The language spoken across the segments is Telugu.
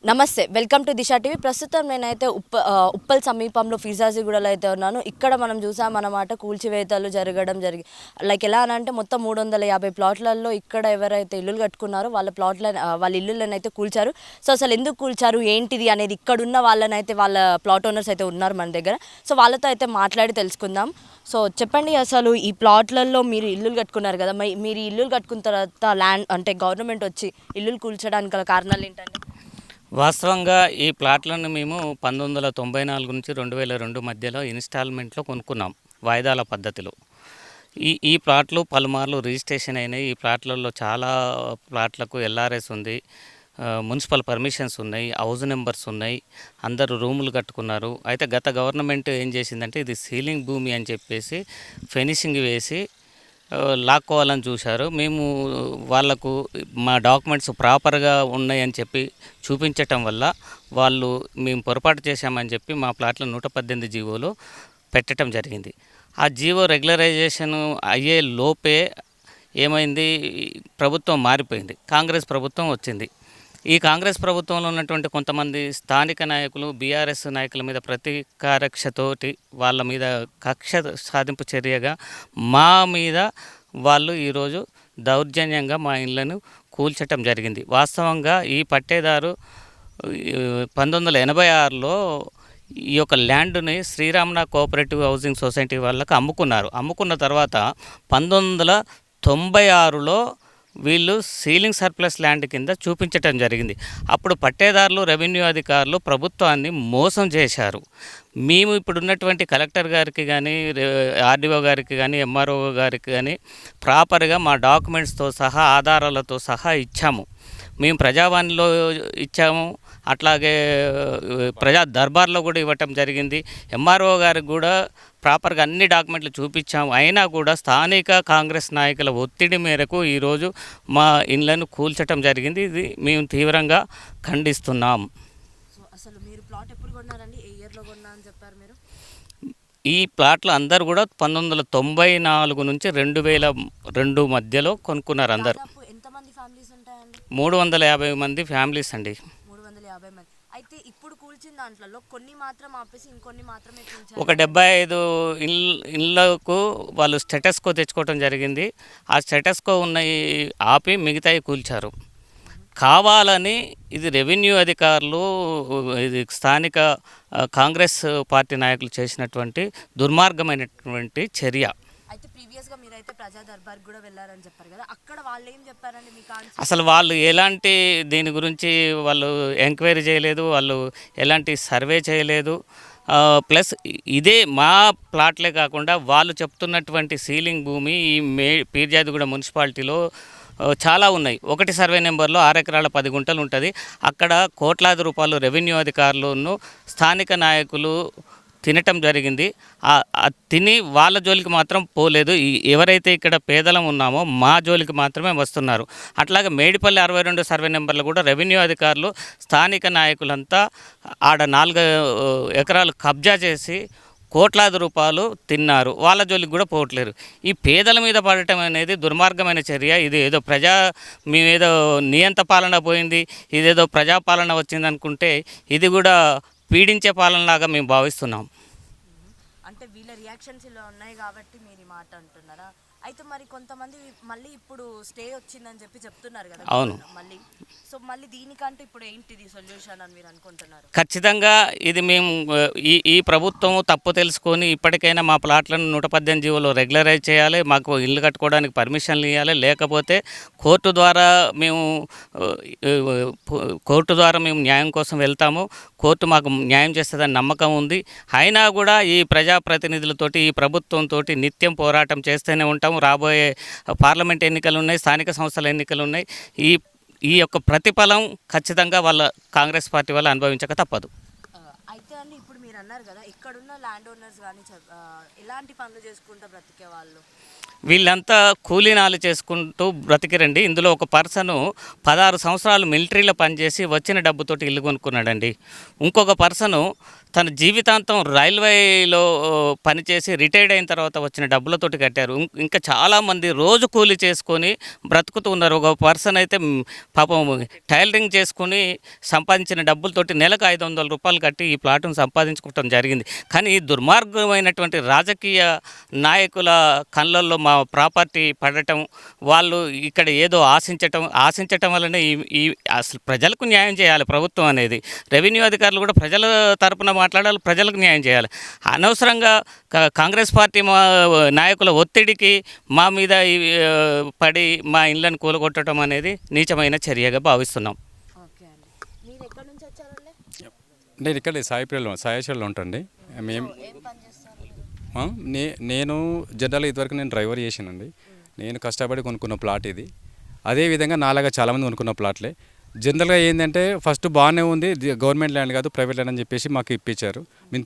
నమస్తే, వెల్కమ్ టు దిశ టీవీ. ప్రస్తుతం నేనైతే ఉప్పల్ సమీపంలో ఫిజాజిగూడలో అయితే ఉన్నాను. ఇక్కడ మనం చూసామన్నమాట కూల్చివేతలు జరగడం లైక్ ఎలా అంటే మొత్తం 350 ప్లాట్లలో ఇక్కడ ఎవరైతే ఇల్లులు కట్టుకున్నారో వాళ్ళ ఇల్లులను అయితే కూల్చారు. సో అసలు ఎందుకు కూల్చారు ఏంటిది అనేది ఇక్కడున్న వాళ్ళనైతే వాళ్ళ ప్లాట్ ఓనర్స్ అయితే ఉన్నారు మన దగ్గర. సో వాళ్ళతో అయితే మాట్లాడి తెలుసుకుందాం. సో చెప్పండి, అసలు ఈ ప్లాట్లలో మీరు ఇల్లులు కట్టుకున్నారు కదా, మీరు ఇల్లులు కట్టుకున్న తర్వాత ల్యాండ్ అంటే గవర్నమెంట్ వచ్చి ఇల్లులు కూల్చడానికి గల కారణాలు ఏంటండి? వాస్తవంగా ఈ ప్లాట్లను మేము 1994 నుంచి 2002 మధ్యలో ఇన్స్టాల్మెంట్లో కొనుక్కున్నాం, వాయిదాల పద్ధతిలో. ఈ ప్లాట్లు పలుమార్లు రిజిస్ట్రేషన్ అయినాయి. ఈ ప్లాట్లలో చాలా ప్లాట్లకు ఎల్ఆర్ఎస్ ఉంది, మున్సిపల్ పర్మిషన్స్ ఉన్నాయి, హౌస్ నెంబర్స్ ఉన్నాయి, అందరూ రూములు కట్టుకున్నారు. అయితే గత గవర్నమెంట్ ఏం చేసిందంటే ఇది సీలింగ్ భూమి అని చెప్పేసి ఫినిషింగ్ వేసి లాక్కోవాలని చూశారు. మేము వాళ్లకు మా డాక్యుమెంట్స్ ప్రాపర్గా ఉన్నాయని చెప్పి చూపించటం వల్ల వాళ్ళు మేము పొరపాటు చేశామని చెప్పి మా ప్లాట్ల 118 జీవోలో పెట్టడం జరిగింది. ఆ జీవో రెగ్యులరైజేషన్ అయ్యే లోపే ఏమైంది, ప్రభుత్వం మారిపోయింది, కాంగ్రెస్ ప్రభుత్వం వచ్చింది. ఈ కాంగ్రెస్ ప్రభుత్వంలో ఉన్నటువంటి కొంతమంది స్థానిక నాయకులు బీఆర్ఎస్ నాయకుల మీద ప్రతీకారక్షతోటి వాళ్ళ మీద కక్ష సాధింపు చర్యగా మా మీద వాళ్ళు ఈరోజు దౌర్జన్యంగా మా ఇళ్లను కూల్చటం జరిగింది. వాస్తవంగా ఈ పట్టేదారు 1986లో ఈ యొక్క ల్యాండ్ని శ్రీరామన కోఆపరేటివ్ హౌసింగ్ సొసైటీ వాళ్ళకు అమ్ముకున్నారు. అమ్ముకున్న తర్వాత 1996లో వీళ్ళు సీలింగ్ సర్ప్లస్ ల్యాండ్ కింద చూపించటం జరిగింది. అప్పుడు పట్టేదారులు, రెవెన్యూ అధికారులు ప్రభుత్వాన్ని మోసం చేశారు. మేము ఇప్పుడు ఉన్నటువంటి కలెక్టర్ గారికి కానీ, ఆర్డీఓ గారికి కానీ, ఎంఆర్ఓ గారికి కానీ ప్రాపర్గా మా డాక్యుమెంట్స్తో సహా ఆధారాలతో సహా ఇచ్చాము. మేము ప్రజావాణిలో ఇచ్చాము, అట్లాగే ప్రజా దర్బార్లో కూడా ఇవ్వటం జరిగింది. ఎంఆర్ఓ గారికి కూడా ప్రాపర్గా అన్ని డాక్యుమెంట్లు చూపించాము. అయినా కూడా స్థానిక కాంగ్రెస్ నాయకుల ఒత్తిడి మేరకు ఈరోజు మా ఇళ్లను కూల్చటం జరిగింది. ఇది మేము తీవ్రంగా ఖండిస్తున్నాం. అసలు మీరు ప్లాట్ ఎప్పుడు కొన్నారండి? ఏ ఇయర్లో కొన్నా అని చెప్పారు మీరు? ఈ ప్లాట్లు అందరూ కూడా 1994 నుంచి 2002 మధ్యలో కొనుక్కున్నారు అందరు. 350 మంది ఫ్యామిలీస్ అండి. 350 మంది. అయితే ఇప్పుడు కూల్చిన దాంట్లో కొన్ని మాత్రం ఆపేసి ఇంకొన్ని మాత్రమే కూల్చారు. ఒక 75 ఇళ్ళకు వాళ్ళు స్టేటస్కో తెచ్చుకోవటం జరిగింది. ఆ స్టేటస్కో ఉన్నాయి ఆపి మిగతాయి కూల్చారు. కావాలని ఇది రెవెన్యూ అధికారులు, ఇది స్థానిక కాంగ్రెస్ పార్టీ నాయకులు చేసినటువంటి దుర్మార్గమైనటువంటి చర్య. అయితే ప్రీవియస్గా మీరైతే ప్రజా దర్బార్ కూడా వెళ్ళారని చెప్పారు కదా, అక్కడ వాళ్ళు ఏం చెప్పారండి మీకు? అసలు వాళ్ళు ఎలాంటి దీని గురించి వాళ్ళు ఎంక్వైరీ చేయలేదు, వాళ్ళు ఎలాంటి సర్వే చేయలేదు. ప్లస్ ఇదే మా ప్లాట్లే కాకుండా వాళ్ళు చెప్తున్నటువంటి సీలింగ్ భూమి ఈ పీర్జాదిగూడ మున్సిపాలిటీలో చాలా ఉన్నాయి. ఒకటి సర్వే నెంబర్లో 6 ఎకరాల 10 గుంటలు ఉంటుంది. అక్కడ కోట్లాది రూపాయలు రెవెన్యూ అధికారులను స్థానిక నాయకులు తినటం జరిగింది. తిని వాళ్ళ జోలికి మాత్రం పోలేదు. ఎవరైతే ఇక్కడ పేదలం ఉన్నామో మా జోలికి మాత్రమే వస్తున్నారు. అట్లాగే మేడిపల్లి 62 సర్వే నెంబర్లో కూడా రెవెన్యూ అధికారులు స్థానిక నాయకులంతా ఆడ 4 ఎకరాలు కబ్జా చేసి కోట్లాది రూపాయలు తిన్నారు. వాళ్ళ జోలికి కూడా పోవట్లేరు. ఈ పేదల మీద పడటం అనేది దుర్మార్గమైన చర్య. ఇది ఏదో మేమేదో నియంత పాలన పోయింది, ఇదేదో ప్రజాపాలన వచ్చింది అనుకుంటే ఇది కూడా పీడించే పాలనలాగా మేము భావిస్తున్నాం. అంటే వీళ్ళ రియాక్షన్స్ ఇలా ఉన్నాయి కాబట్టి మీరు ఈ మాట అంటున్నారా? అయితే మరి కొంతమంది మళ్ళీ ఇప్పుడు స్టే వచ్చిందని చెప్పి చెప్తున్నారు కదా. అవును. మళ్ళీ దీనికంటే ఇప్పుడు ఏంటిది సొల్యూషన్ అని మీరు అనుకుంటున్నారు? ఖచ్చితంగా ఇది మేము ఈ ప్రభుత్వం తప్పు తెలుసుకొని ఇప్పటికైనా మా ప్లాట్లను 118 జీవోలో రెగ్యులరైజ్ చేయాలి, మాకు ఇల్లు కట్టుకోవడానికి పర్మిషన్లు ఇవ్వాలి. లేకపోతే కోర్టు ద్వారా మేము న్యాయం కోసం వెళ్తాము. కోర్టు మాకు న్యాయం చేస్తుందని నమ్మకం ఉంది. అయినా కూడా ఈ ప్రజాప్రతినిధులతోటి, ఈ ప్రభుత్వంతో నిత్యం పోరాటం చేస్తూనే ఉంటాము. రాబోయే పార్లమెంట్ ఎన్నికలు ఉన్నాయి, స్థానిక సంస్థల ఎన్నికలు ఉన్నాయి. ఈ యొక్క ప్రతిఫలం ఖచ్చితంగా వాళ్ళ కాంగ్రెస్ పార్టీ వల్ల అనుభవించక తప్పదు. అయితే అండి, ఇప్పుడు మీరు అన్నారు కదా ఇక్కడున్న ల్యాండ్ ఓనర్స్ కానీ ఎలాంటి పనులు చేసుకుంటూ బ్రతికే వాళ్ళు. వీళ్ళంతా కూలీనాలు చేసుకుంటూ బ్రతికిరండి. ఇందులో ఒక పర్సను 16 సంవత్సరాలు మిలిటరీలో పనిచేసి వచ్చిన డబ్బుతోటి ఇల్లు కొనుక్కున్నాడండి. ఇంకొక పర్సను తన జీవితాంతం రైల్వేలో పనిచేసి రిటైర్డ్ అయిన తర్వాత వచ్చిన డబ్బులతోటి కట్టారు. ఇంకా చాలామంది రోజు కూలీ చేసుకొని బ్రతుకుతూ ఉన్నారు. ఒక పర్సన్ అయితే పాపం టైలరింగ్ చేసుకుని సంపాదించిన డబ్బులతోటి నెలకు 500 రూపాయలు కట్టి ఈ ప్లాట్ను సంపాదించుకోవటం జరిగింది. కానీ ఈ దుర్మార్గమైనటువంటి రాజకీయ నాయకుల కళ్ళల్లో మా ప్రాపర్టీ పడటం, వాళ్ళు ఇక్కడ ఏదో ఆశించటం వల్లనే ఈ అసలు ప్రజలకు న్యాయం చేయాలి ప్రభుత్వం అనేది. రెవెన్యూ అధికారులు కూడా ప్రజల తరపున మాట్లాడాలి, ప్రజలకు న్యాయం చేయాలి. అనవసరంగా కాంగ్రెస్ పార్టీ నాయకుల ఒత్తిడికి మా మీద పడి మా ఇళ్ళను కూలగొట్టడం అనేది నీచమైన చర్యగా భావిస్తున్నాం. ఓకే అండి, మీరు ఎక్కడి నుంచి వచ్చారండి? నేను ఇక్కడ సాయేశ్వరంలో ఉంటాండి. మేము ఏం పని చేస్తారు మీరు? నేను జనరల్గా ఇదివరకు నేను డ్రైవర్ చేసానండి. నేను కష్టపడి కొనుక్కున్న ప్లాట్ ఇది. అదేవిధంగా నాలాగా చాలామంది కొనుక్కున్న ప్లాట్లే. జనరల్గా ఏంటంటే ఫస్ట్ బాగానే ఉంది, గవర్నమెంట్ ల్యాండ్ కాదు ప్రైవేట్ ల్యాండ్ అని చెప్పేసి మాకు ఇప్పించారు. మేము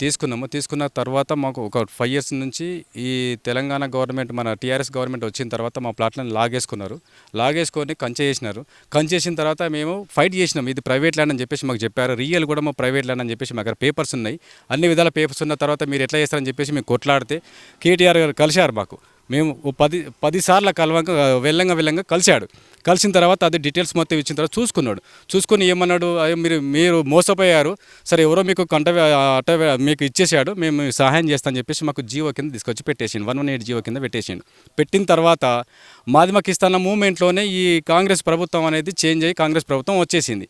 తీసుకున్న తర్వాత మాకు ఒక 5 years నుంచి ఈ తెలంగాణ గవర్నమెంట్, మన టీఆర్ఎస్ గవర్నమెంట్ వచ్చిన తర్వాత మా ప్లాట్లను లాగేసుకొని కంచె చేసిన తర్వాత మేము ఫైట్ చేసినాం. ఇది ప్రైవేట్ ల్యాండ్ అని చెప్పేసి మాకు చెప్పారు. రియల్ కూడా మా ప్రైవేట్ ల్యాండ్ అని చెప్పేసి మా దగ్గర పేపర్స్ ఉన్నాయి. అన్ని విధాల పేపర్స్ ఉన్న తర్వాత మీరు ఎట్లా చేస్తారని చెప్పేసి మేము కొట్లాడితే కేటీఆర్ గారు కలిశారు మాకు. మేము 10 సార్లు వెళ్ళంగా కలిసిన తర్వాత అది డీటెయిల్స్ మొత్తం ఇచ్చిన తర్వాత చూసుకొని ఏమన్నాడు, మీరు మోసపోయారు, సరే ఎవరో మీకు మీకు ఇచ్చేసాడు, మేము సహాయం చేస్తామని చెప్పేసి మాకు జీవో కింద తీసుకొచ్చి పెట్టేసిండు. 118 జీవో కింద పెట్టేసిండు. పెట్టిన తర్వాత మాకు ఇస్తున్న మూమెంట్లోనే ఈ కాంగ్రెస్ ప్రభుత్వం అనేది చేంజ్ అయ్యి కాంగ్రెస్ ప్రభుత్వం వచ్చేసింది.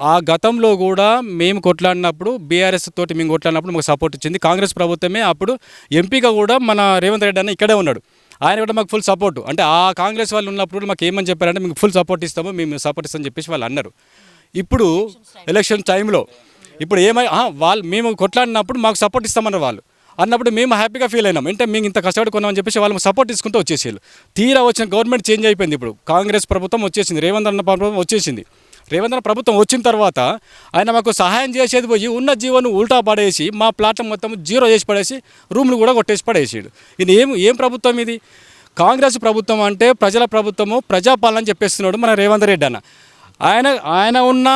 ఆ గతంలో కూడా మేము కొట్లాడినప్పుడు బీఆర్ఎస్ తోటి మేము కొట్లాడినప్పుడు మాకు సపోర్ట్ ఇచ్చింది కాంగ్రెస్ ప్రభుత్వమే. అప్పుడు ఎంపీగా కూడా మన రేవంత్ రెడ్డి అన్న ఇక్కడే ఉన్నాడు. ఆయన కూడా మాకు ఫుల్ సపోర్ట్, అంటే ఆ కాంగ్రెస్ వాళ్ళు ఉన్నప్పుడు మాకు ఏమని చెప్పారంటే మీకు ఫుల్ సపోర్ట్ ఇస్తాము, మేము సపోర్ట్ ఇస్తామని చెప్పేసి వాళ్ళు అన్నారు. ఇప్పుడు ఎలక్షన్ టైంలో మేము కొట్లాడినప్పుడు మాకు సపోర్ట్ ఇస్తామన్నారు వాళ్ళు. అన్నప్పుడు మేము హ్యాపీగా ఫీల్ అయినాం. అంటే మేము ఇంత కష్టపడి కొన్నామని చెప్పేసి వాళ్ళు సపోర్ట్ తీసుకుంటూ వచ్చేసారు. తీరా వచ్చిన గవర్నమెంట్ చేంజ్ అయిపోయింది. ఇప్పుడు కాంగ్రెస్ ప్రభుత్వం వచ్చేసింది, రేవంత్ అన్న ప్రభుత్వం వచ్చేసింది. రేవంత్ అన్న ప్రభుత్వం వచ్చిన తర్వాత ఆయన మాకు సహాయం చేసేది పోయి ఉన్న జీవోను ఉల్టా పడేసి మా ప్లాట్ను మొత్తం జీరో చేసి పడేసి రూమ్లు కూడా కొట్టేసి పడేసాడు. ఇది ఏం ప్రభుత్వం ఇది? కాంగ్రెస్ ప్రభుత్వం అంటే ప్రజల ప్రభుత్వము, ప్రజాపాలన చెప్పేస్తున్నాడు మన రేవంత్ రెడ్డి అన్న. ఆయన ఉన్న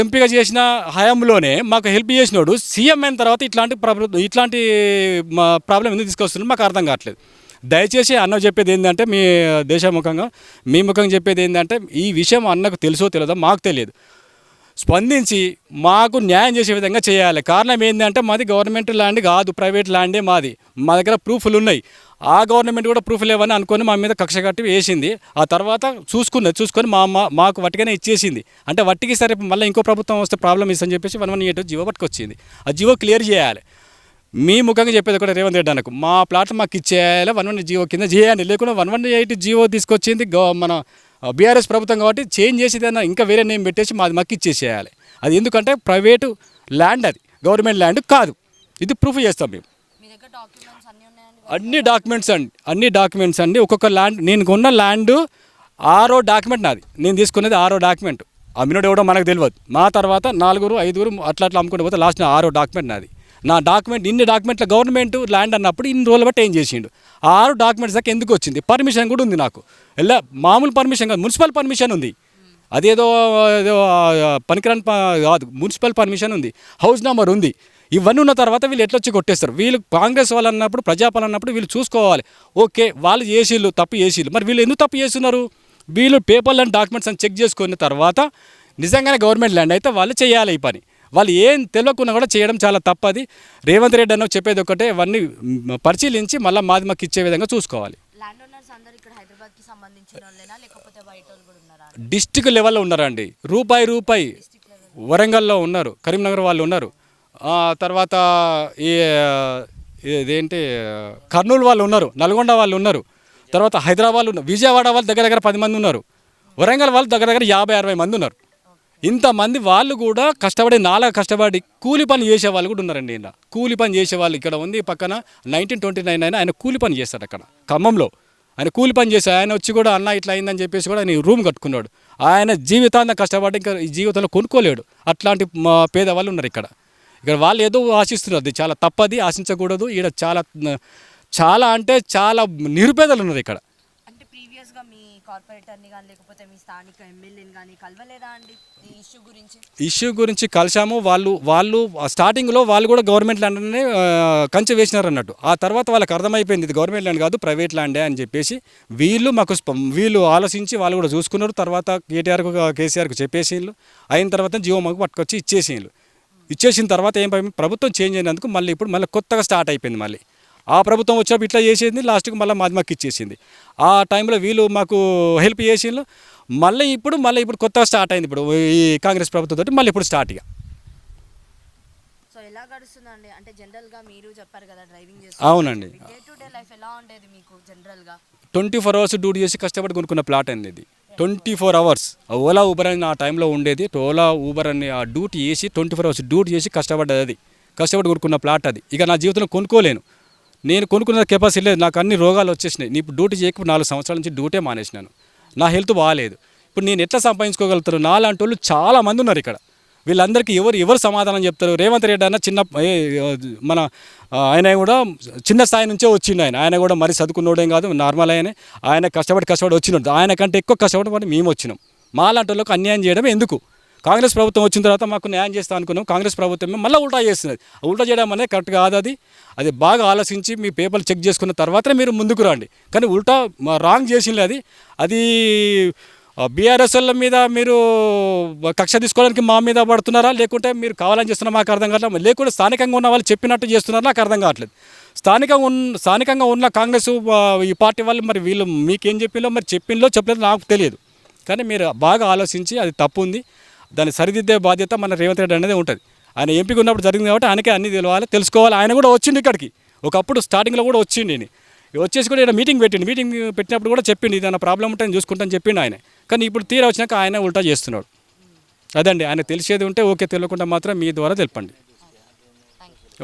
ఎంపీగా చేసిన హయాంలోనే మాకు హెల్ప్ చేసినాడు. సీఎం అయిన తర్వాత ఇట్లాంటి ప్రాబ్లం ఎందుకు తీసుకొస్తున్నాడు మాకు అర్థం కావట్లేదు. దయచేసి అన్న చెప్పేది ఏంటంటే మీ ముఖంగా చెప్పేది ఏంటంటే ఈ విషయం అన్నకు తెలుసో తెలియదో మాకు తెలియదు. స్పందించి మాకు న్యాయం చేసే విధంగా చేయాలి. కారణం ఏంటంటే మాది గవర్నమెంట్ ల్యాండ్ కాదు, ప్రైవేట్ ల్యాండే మాది. మా దగ్గర ప్రూఫ్లు ఉన్నాయి. ఆ గవర్నమెంట్ కూడా ప్రూఫ్ లేవని అనుకొని మా మీద కక్ష కట్టి వేసింది. ఆ తర్వాత చూసుకొని మాకు వట్టిగానే ఇచ్చేసింది. అంటే వట్టికి సరే మళ్ళీ ఇంకో ప్రభుత్వం వస్తే ప్రాబ్లం ఇస్తుందని చెప్పేసి 118 జీవో పట్టుకొచ్చింది. ఆ జీవో క్లియర్ చేయాలి. మీ ముఖంగా చెప్పేది కూడా రేవంత్ రెడ్డి అన్నకు మా ప్లాట్ మాకు ఇచ్చేయాలి, 118 జీవో కింద చేయాలి. లేకుండా 118 జీవో తీసుకొచ్చింది మన బీఆర్ఎస్ ప్రభుత్వం కాబట్టి చేంజ్ చేసేదన్నా ఇంకా వేరే నేమ్ పెట్టేసి మాకు ఇచ్చేసేయాలి. అది ఎందుకంటే ప్రైవేటు ల్యాండ్, అది గవర్నమెంట్ ల్యాండ్ కాదు. ఇది ప్రూఫ్ చేస్తాం మేము. అన్ని డాక్యుమెంట్స్ అండి. ఒక్కొక్క ల్యాండ్, నేను కొన్న ల్యాండ్ 6వ డాక్యుమెంట్ నాది. నేను తీసుకున్నది 6వ డాక్యుమెంట్. అమ్మినోడు ఎవడో మనకు తెలియదు. మా తర్వాత 4, 5 అట్లా అమ్ముకుంటూ పోతే లాస్ట్ 6వ డాక్యుమెంట్ నాది. నా డాక్యుమెంట్ ఇన్ని డాక్యుమెంట్ల గవర్నమెంట్ ల్యాండ్ అన్నప్పుడు ఇన్ని రోజులు బట్టి ఏం చేసిండు? 6 డాక్యుమెంట్స్ దాకా ఎందుకు వచ్చింది? పర్మిషన్ కూడా ఉంది నాకు. మామూలు పర్మిషన్ కాదు, మున్సిపల్ పర్మిషన్ ఉంది. అదేదో పనికిరాని కాదు, మున్సిపల్ పర్మిషన్ ఉంది, హౌస్ నెంబర్ ఉంది. ఇవన్నీ ఉన్న తర్వాత వీళ్ళు ఎట్లొచ్చి కొట్టేస్తారు? వీళ్ళు కాంగ్రెస్ వాళ్ళు అన్నప్పుడు, ప్రజాపాలన అన్నప్పుడు వీళ్ళు చూసుకోవాలి. ఓకే, వాళ్ళు తప్పు చేసిళ్ళు, మరి వీళ్ళు ఎందుకు తప్పు చేస్తున్నారు? వీళ్ళు పేపర్లు అండ్ డాక్యుమెంట్స్ అని చెక్ చేసుకున్న తర్వాత నిజంగానే గవర్నమెంట్ ల్యాండ్ అయితే వాళ్ళు చేయాలి ఈ పని. వాళ్ళు ఏం తెలియకుండా కూడా చేయడం చాలా తప్పది. రేవంత్ రెడ్డి అన్న చెప్పేది ఒకటే, అవన్నీ పరిశీలించి మళ్ళీ మాకు ఇచ్చే విధంగా చూసుకోవాలి. డిస్టిక్ లెవెల్లో ఉన్నారండి. రూపాయి వరంగల్లో ఉన్నారు, కరీంనగర్ వాళ్ళు ఉన్నారు, తర్వాత ఇదేంటి కర్నూలు వాళ్ళు ఉన్నారు, నల్గొండ వాళ్ళు ఉన్నారు, తర్వాత హైదరాబాద్ ఉన్నారు, విజయవాడ వాళ్ళు దగ్గర 10 మంది ఉన్నారు, వరంగల్ వాళ్ళు దగ్గర 50-60 మంది ఉన్నారు. ఇంతమంది వాళ్ళు కూడా కష్టపడి కూలి పని చేసే వాళ్ళు కూడా ఉన్నారండి. ఈయన కూలి పని చేసేవాళ్ళు ఇక్కడ ఉంది పక్కన 1929 అయినా ఆయన కూలి పని చేస్తాడు అక్కడ ఖమ్మంలో. ఆయన కూలి పని చేసి ఆయన వచ్చి కూడా అన్న ఇట్లా అయిందని చెప్పేసి కూడా ఆయన రూమ్ కట్టుకున్నాడు. ఆయన జీవితాన్ని కష్టపడి ఇంకా ఈ జీవితంలో కొనుక్కోలేడు. అట్లాంటి పేదవాళ్ళు ఉన్నారు ఇక్కడ. ఇక్కడ వాళ్ళు ఏదో ఆశిస్తున్నారు, అది చాలా తప్పది, ఆశించకూడదు. ఇక్కడ చాలా చాలా అంటే చాలా నిరుపేదలు ఉన్నారు ఇక్కడ. అంటే ప్రీవియస్గా మీ కార్పొరేటర్ని కానీ లేకపోతే మీ స్థానిక ఎమ్మెల్యేని కానీ కలవలేదా అండి ఈ ఇష్యూ గురించి? కలిసాము. వాళ్ళు స్టార్టింగ్లో వాళ్ళు కూడా గవర్నమెంట్ ల్యాండ్నే కంచె వేసినారు అన్నట్టు. ఆ తర్వాత వాళ్ళకి అర్థమైపోయింది ఇది గవర్నమెంట్ ల్యాండ్ కాదు, ప్రైవేట్ ల్యాండే అని చెప్పేసి వీళ్ళు ఆలోచించి వాళ్ళు కూడా చూసుకున్నారు. తర్వాత కేసీఆర్కు చెప్పేసిండ్రు. అయిన తర్వాత జియో మాకు పట్టుకొచ్చి ఇచ్చేసిన తర్వాత ఏం ప్రభుత్వం చేంజ్ అయినందుకు మళ్ళీ కొత్తగా స్టార్ట్ అయిపోయింది. మళ్ళీ ఆ ప్రభుత్వం వచ్చినప్పుడు ఇట్లా చేసేది, లాస్ట్కి మళ్ళీ మాకు ఇచ్చేసింది. ఆ టైంలో వీళ్ళు మాకు హెల్ప్ చేసిండ్రు. మళ్ళీ ఇప్పుడు కొత్తగా స్టార్ట్ అయింది. ఇప్పుడు ఈ కాంగ్రెస్ ప్రభుత్వంతో మళ్ళీ ఇప్పుడు స్టార్ట్. ఇక సో ఎలా గడుస్తుందండి? అంటే జనరల్గా మీరు చెప్పారు కదా డ్రైవింగ్ చేసి, అవునండి, డే టు డే లైఫ్ ఎలా ఉండేది మీకు జనరల్గా? 24 hours డ్యూటీ చేసి కష్టపడి కొనుక్కున్న ప్లాట్ అండి ఇది. 24 hours ఓలా ఊబర్ అని ఆ టైంలో ఉండేది. ఓలా ఊబర్ అని ఆ డ్యూటీ చేసి 24 hours డ్యూటీ చేసి కష్టపడి కొనుక్కున్న ప్లాట్ అది. ఇక నా జీవితంలో కొనుక్కోలేను. నేను కొనుక్కున్న కెపాసిటీ లేదు, నాకు అన్ని రోగాలు వచ్చేసినాయి. ఇప్పుడు డ్యూటీ చేయకపోతే 4 సంవత్సరాల నుంచి డ్యూటీ మానేసినాను. నా హెల్త్ బాగాలేదు. ఇప్పుడు నేను ఎట్లా సంపాదించుకోగలుగుతాను? నాలాంటి వాళ్ళు చాలామంది ఉన్నారు ఇక్కడ. వీళ్ళందరికీ ఎవరు సమాధానం చెప్తారు? రేవంత్ రెడ్డి అన్న మన ఆయన కూడా చిన్న స్థాయి నుంచే వచ్చిండు. ఆయన కూడా మరి చదువుకున్నోడేం కాదు, నార్మల్ ఆయన కష్టపడి వచ్చినాడు. ఆయన కంటే ఎక్కువ కష్టపడి మేము వచ్చినాం. మాలాంటి వాళ్ళకు అన్యాయం చేయడం ఎందుకు? కాంగ్రెస్ ప్రభుత్వం వచ్చిన తర్వాత మాకు న్యాయం చేస్తా అనుకున్నాం. కాంగ్రెస్ ప్రభుత్వం మళ్ళీ ఉల్టా చేస్తున్నది. ఉల్టా చేయడం అనేది కరెక్ట్ కాదు. అది బాగా ఆలోచించి మీ పేపర్లు చెక్ చేసుకున్న తర్వాతనే మీరు ముందుకు రండి. కానీ ఉల్టా రాంగ్ చేసింది. అది బీఆర్ఎస్ఎల్ మీద మీరు కక్ష తీసుకోవడానికి మా మీద పడుతున్నారా, లేకుంటే మీరు కావాలని చేస్తున్నారా మాకు అర్థం కావట్లేదు. లేకుంటే స్థానికంగా ఉన్న వాళ్ళు చెప్పినట్టు చేస్తున్నారా నాకు అర్థం కావట్లేదు. స్థానికంగా ఉన్న కాంగ్రెస్ ఈ పార్టీ వాళ్ళు మరి వీళ్ళు మీకేం చెప్పలేదు నాకు తెలియదు. కానీ మీరు బాగా ఆలోచించి అది తప్పు ఉంది, దాన్ని సరిదిద్దే బాధ్యత మన రేవంత్ రెడ్డి అనేది ఉంటుంది. ఆయన ఎంపీగా ఉన్నప్పుడు జరిగింది కాబట్టి ఆయనకే అన్ని తెలుసుకోవాలి. ఆయన కూడా వచ్చిండు ఇక్కడికి. ఒకప్పుడు స్టార్టింగ్లో కూడా వచ్చిండు. వచ్చేసి కూడా ఇక్కడ మీటింగ్ పెట్టినప్పుడు కూడా చెప్పిండు ఏదైనా ప్రాబ్లం ఉంటే నేను చూసుకుంటాను చెప్పిండు ఆయన. కానీ ఇప్పుడు తీరా వచ్చినాక ఆయన ఉల్టా చేస్తున్నాడు. అదండి, ఆయన తెలిసేది ఉంటే ఓకే, తెలియకుండా మాత్రం మీ ద్వారా తెలపండి.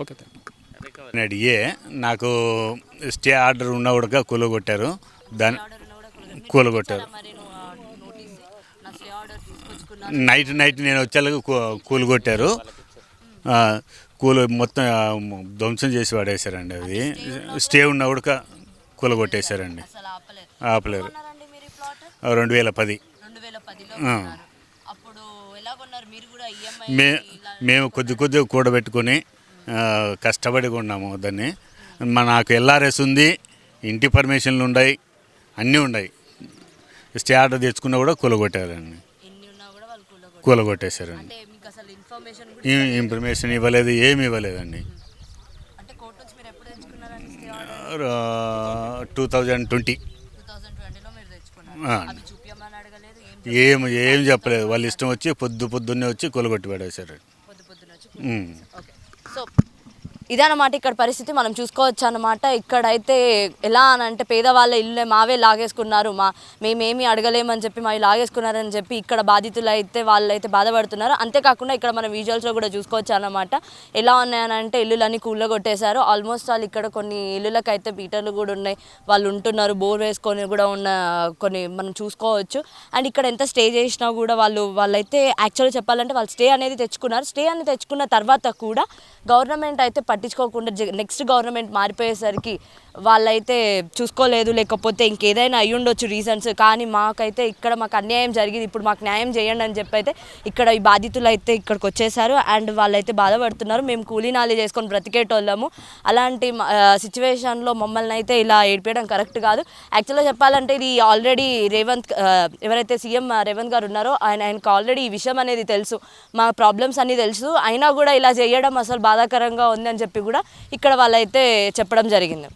Okay, thank you. నాకు స్టే ఆర్డర్ ఉన్న కూడా కూలగొట్టారు. దాన్ని కూలగొట్టారు. నైట్ నేను వచ్చేలాగా కూలగొట్టారు. మొత్తం ధ్వంసం చేసి పడేశారండి. అది స్టే ఉన్న కూడా కూలగొట్టేశారండి. ఆపలేరు. 2010. మేము కొద్దిగా కూడబెట్టుకొని కష్టపడి కొన్నాము దాన్ని. నాకు ఎల్ఆర్ఎస్ ఉంది, ఇంటి పర్మిషన్లు ఉన్నాయి, అన్నీ ఉన్నాయి. స్టే ఆర్డర్ తెచ్చుకున్నా కూడా కూలగొట్టారండి. కూలగొట్టేశారండి. ఇన్ఫర్మేషన్ ఇవ్వలేదు, ఏమి ఇవ్వలేదండి. 2020 ఏం చెప్పలేదు. వాళ్ళు ఇష్టం వచ్చి పొద్దున్నే వచ్చి కూలగొట్టి పడేశారు. సో ఇదన్నమాట ఇక్కడ పరిస్థితి మనం చూసుకోవచ్చు అన్నమాట. ఇక్కడైతే ఎలా అని అంటే పేదవాళ్ళ ఇల్లు మావే లాగేసుకున్నారు, మేమేమి అడగలేమని చెప్పి మావి లాగేసుకున్నారని చెప్పి ఇక్కడ బాధితులు అయితే వాళ్ళైతే బాధపడుతున్నారు. అంతేకాకుండా ఇక్కడ మనం విజువల్స్లో కూడా చూసుకోవచ్చు అన్నమాట. ఎలా ఉన్నాయనంటే ఇల్లులన్నీ కూలగొట్టేశారు. ఆల్మోస్ట్ వాళ్ళు ఇక్కడ కొన్ని ఇల్లులకైతే బీటర్లు కూడా ఉన్నాయి, వాళ్ళు ఉంటున్నారు. బోర్ వేసుకొని కూడా ఉన్న కొన్ని మనం చూసుకోవచ్చు. అండ్ ఇక్కడ ఎంత స్టే చేసినా కూడా వాళ్ళైతే యాక్చువల్గా చెప్పాలంటే వాళ్ళు స్టే అనేది తెచ్చుకున్నారు. స్టే అనేది తెచ్చుకున్న తర్వాత కూడా గవర్నమెంట్ అయితే పట్టించుకోకుండా నెక్స్ట్ గవర్నమెంట్ మారిపోయేసరికి వాళ్ళైతే చూసుకోలేదు, లేకపోతే ఇంకేదైనా అయ్యి ఉండొచ్చు రీజన్స్. కానీ మాకైతే ఇక్కడ మాకు అన్యాయం జరిగింది, ఇప్పుడు మాకు న్యాయం చేయండి అని చెప్పి అయితే ఇక్కడ ఈ బాధితులు అయితే ఇక్కడికి వచ్చేసారు. అండ్ వాళ్ళైతే బాధపడుతున్నారు. మేము కూలీనాలి చేసుకొని బ్రతికేటోళ్ళము, అలాంటి సిచ్యువేషన్లో మమ్మల్ని అయితే ఇలా ఏడిపేయడం కరెక్ట్ కాదు. యాక్చువల్గా చెప్పాలంటే ఇది ఆల్రెడీ ఎవరైతే సీఎం రేవంత్ గారు ఉన్నారో ఆయనకు ఆల్రెడీ ఈ విషయం అనేది తెలుసు, మా ప్రాబ్లమ్స్ అన్నీ తెలుసు. అయినా కూడా ఇలా చేయడం అసలు బాధాకరంగా ఉంది అని చెప్పి కూడా ఇక్కడ వాళ్ళైతే చెప్పడం జరిగింది.